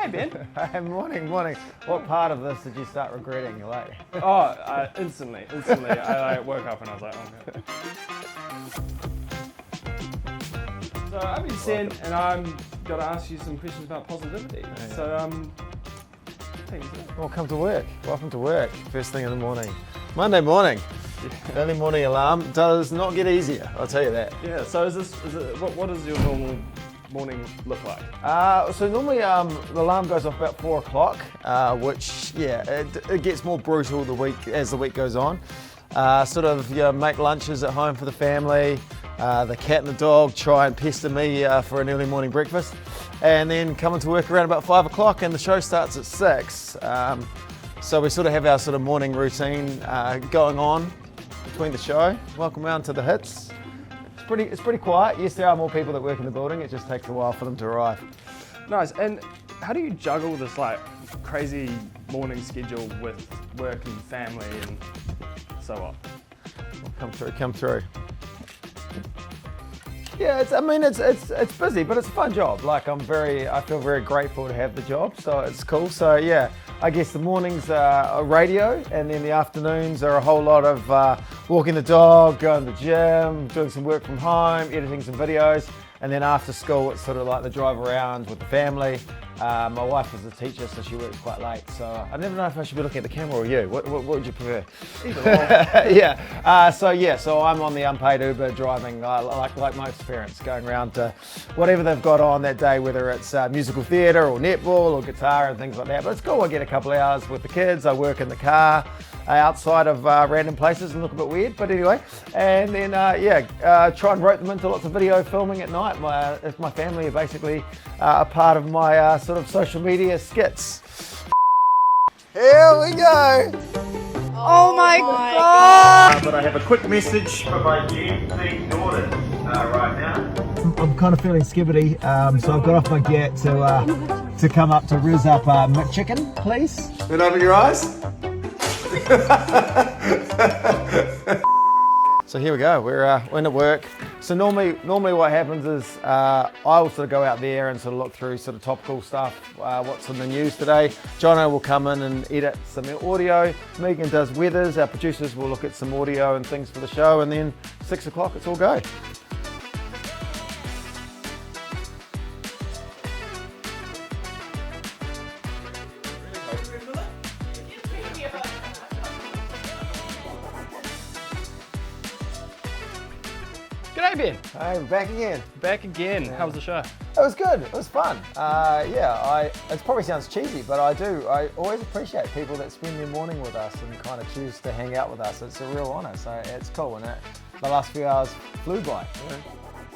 Hey Ben. Hey, morning. What part of this did you start regretting? You're late. Instantly. I woke up and I was like, oh no. So I've been sent and I'm got to ask you some questions about positivity. Yeah. So, thanks. Well, come to work. Welcome to work. First thing in the morning. Monday morning. Yeah. Early morning alarm does not get easier, I'll tell you that. Yeah, so what does your normal morning look like? So normally the alarm goes off about 4 o'clock, which it gets more brutal as the week goes on. Make lunches at home for the family. The cat and the dog try and pester me for an early morning breakfast, and then come into work around about 5 o'clock, and the show starts at 6. So we sort of have our sort of morning routine going on between the show. Welcome round to the hits. It's pretty quiet. Yes, there are more people that work in the building. It just takes a while for them to arrive. Nice. And how do you juggle this like crazy morning schedule with work and family and so on? Come through. Yeah, it's busy, but it's a fun job. Like I feel very grateful to have the job, so it's cool. So yeah, I guess the mornings are radio, and then the afternoons are a whole lot of walking the dog, going to the gym, doing some work from home, editing some videos, and then after school it's sort of like the drive around with the family. My wife is a teacher, so she works quite late, so I never know if I should be looking at the camera or you. What would you prefer? Either or. Yeah. So I'm on the unpaid Uber driving, like most parents, going around to whatever they've got on that day, whether it's musical theatre or netball or guitar and things like that. But it's cool. I get a couple of hours with the kids. I work in the car outside of random places and look a bit weird, but anyway. And then try and rope them into lots of video filming at night. My family are basically a part of my sort of social media skits. Here we go. Oh my God! But I have a quick message from my new daughter right now. I'm kind of feeling skibbity, so I've got off my get to come up to rizz up McChicken, please. Then open your eyes. So here we go. We're in at work. So normally what happens is I will sort of go out there and sort of look through sort of topical stuff, what's in the news today. Jono will come in and edit some audio. Megan does weathers. Our producers will look at some audio and things for the show, and then 6 o'clock it's all go. G'day Ben. Hey, back again. Back again. How was the show? It was good. It was fun. It probably sounds cheesy, but I always appreciate people that spend their morning with us and kind of choose to hang out with us. It's a real honour, so it's cool. And the last few hours flew by.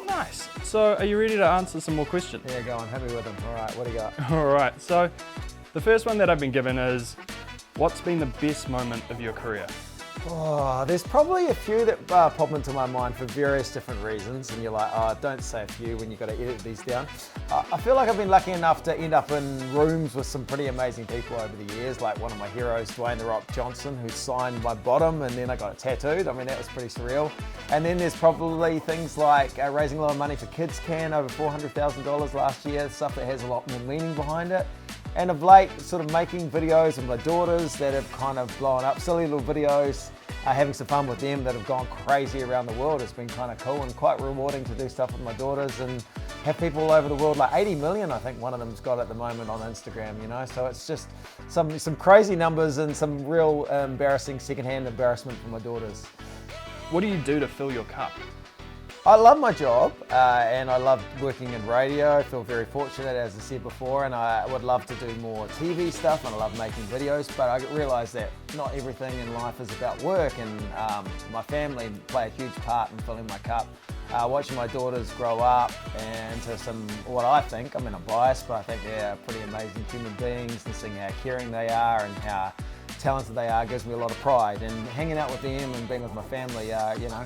Nice. So are you ready to answer some more questions? Yeah, go on. Hit me with them. All right, what do you got? All right. So the first one that I've been given is, what's been the best moment of your career? Oh, there's probably a few that pop into my mind for various different reasons, and you're like, oh, don't say a few when you've got to edit these down. I feel like I've been lucky enough to end up in rooms with some pretty amazing people over the years, like one of my heroes, Dwayne "The Rock" Johnson, who signed my bottom, and then I got it tattooed. I mean, that was pretty surreal. And then there's probably things like raising a lot of money for Kids Can, over $400,000 last year, stuff that has a lot more meaning behind it. And of late, sort of making videos with my daughters that have kind of blown up, silly little videos, having some fun with them that have gone crazy around the world. It's been kind of cool and quite rewarding to do stuff with my daughters and have people all over the world, like 80 million I think one of them's got at the moment on Instagram, you know? So it's just some crazy numbers and some real embarrassing secondhand embarrassment for my daughters. What do you do to fill your cup? I love my job and I love working in radio. I feel very fortunate, as I said before, and I would love to do more TV stuff, and I love making videos, but I realise that not everything in life is about work, and my family play a huge part in filling my cup. Watching my daughters grow up into some, what I think, I mean I'm biased, but I think they're pretty amazing human beings, and seeing how caring they are and how talented they are gives me a lot of pride, and hanging out with them and being with my family, you know,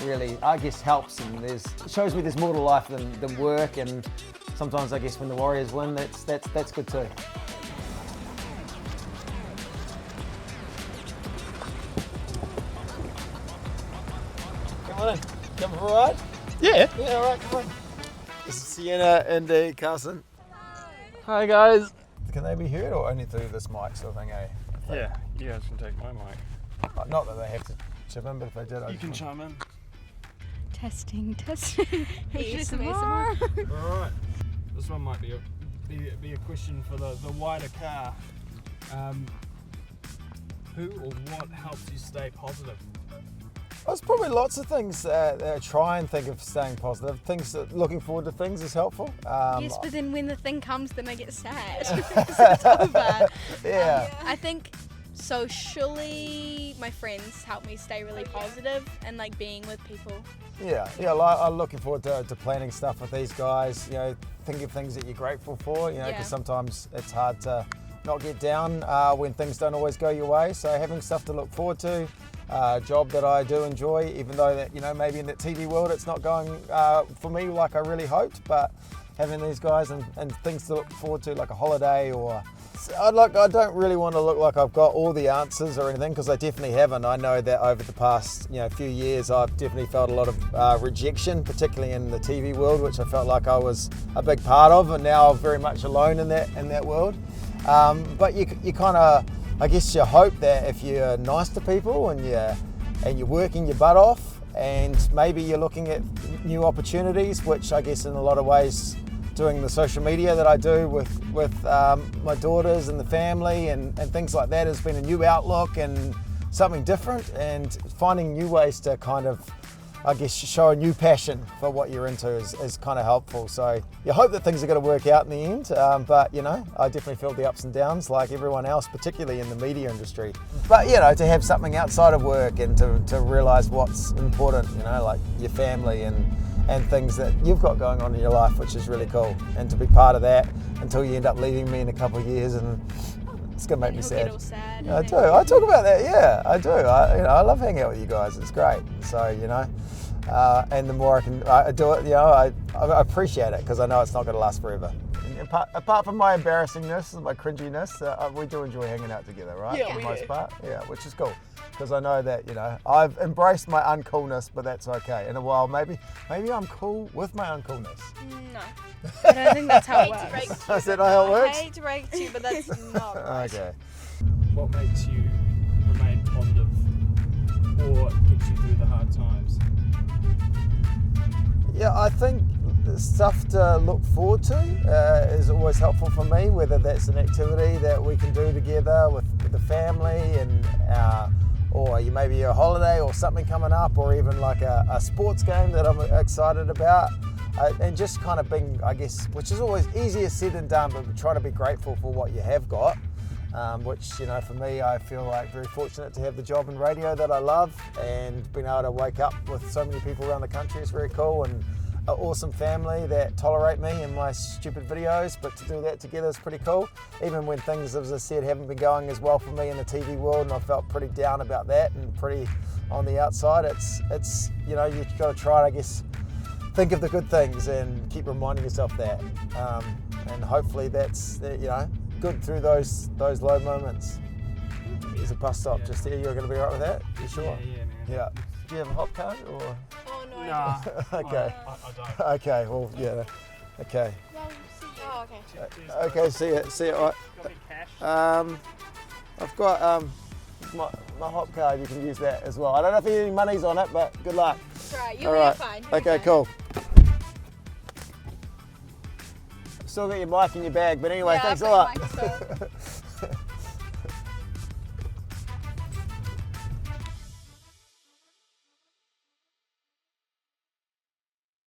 really, I guess, helps, and it shows me there's more to life than work, and sometimes I guess when the Warriors win, that's good too. Come on in. Come for a ride? Yeah. Yeah, all right, come on. This is Sienna and Carson. Hi guys. can they be heard or only through this mic sort of thing, eh? Yeah, you guys can take my mic. Not that they have to chip in, but if they did, You can chime in. Testing. ASMR. All right. This one might be a question for the wider car. Who or what helps you stay positive? There's probably lots of things that try and think of staying positive. Things that looking forward to things is helpful. Yes, but then when the thing comes, then I get sad. It's over. Yeah. I think socially, my friends help me stay really positive and like being with people. Yeah, like, I'm looking forward to planning stuff with these guys, think of things that you're grateful for, because sometimes it's hard to not get down when things don't always go your way. So having stuff to look forward to, a job that I do enjoy, even though that, maybe in that TV world it's not going for me like I really hoped, but having these guys and things to look forward to, like a holiday or... I don't really want to look like I've got all the answers or anything, because I definitely haven't. I know that over the past few years I've definitely felt a lot of rejection, particularly in the TV world, which I felt like I was a big part of, and now I'm very much alone in that world. But you kind of, I guess you hope that if you're nice to people and you're working your butt off, and maybe you're looking at new opportunities, which I guess in a lot of ways, doing the social media that I do with my daughters and the family and things like that has been a new outlook and something different, and finding new ways to kind of, I guess, show a new passion for what you're into is kind of helpful. So you hope that things are going to work out in the end, but I definitely feel the ups and downs like everyone else, particularly in the media industry. But to have something outside of work and to realise what's important, like your family and things that you've got going on in your life, which is really cool, and to be part of that until you end up leaving me in a couple of years, and it's gonna make me sad. Get all sad. I do. I talk about that. Yeah, I do. I love hanging out with you guys. It's great. So and the more I do it, I appreciate it, because I know it's not going to last forever. And apart from my embarrassingness and my cringiness, we do enjoy hanging out together, right? Yeah, for we the most do. part. Yeah, which is cool. Because I know that, I've embraced my uncoolness, but that's okay. In a while, maybe I'm cool with my uncoolness. No, I don't think that's how it works. Is that not how it I works? hate to break it to you, but that's not right. Okay. What makes you remain positive or gets you through the hard times? Yeah, I think stuff to look forward to is always helpful for me, whether that's an activity that we can do together with the family, and or maybe a holiday or something coming up, or even like a sports game that I'm excited about. And just kind of being, I guess, which is always easier said than done, but try to be grateful for what you have got. Which, for me, I feel like very fortunate to have the job in radio that I love, and being able to wake up with so many people around the country is very cool, and an awesome family that tolerate me and my stupid videos, but to do that together is pretty cool. Even when things, as I said, haven't been going as well for me in the TV world, and I felt pretty down about that and pretty on the outside, it's you've got to try, I guess, think of the good things and keep reminding yourself that, and hopefully that's good through those low moments. There's a bus stop just here. You're going to be right with that? You sure? Yeah, man. Yeah. Do you have a hot card or? Oh no. Nah. Okay. I don't. Okay. Well, yeah. Okay. Oh, okay. Okay. See it. All right. Got any cash? I've got my hop card. You can use that as well. I don't know if any money's on it, but good luck. It's alright. All You're right. fine. Okay. Cool. Still got your mic in your bag, but anyway, Yeah, thanks a I've lot. got your mic, so-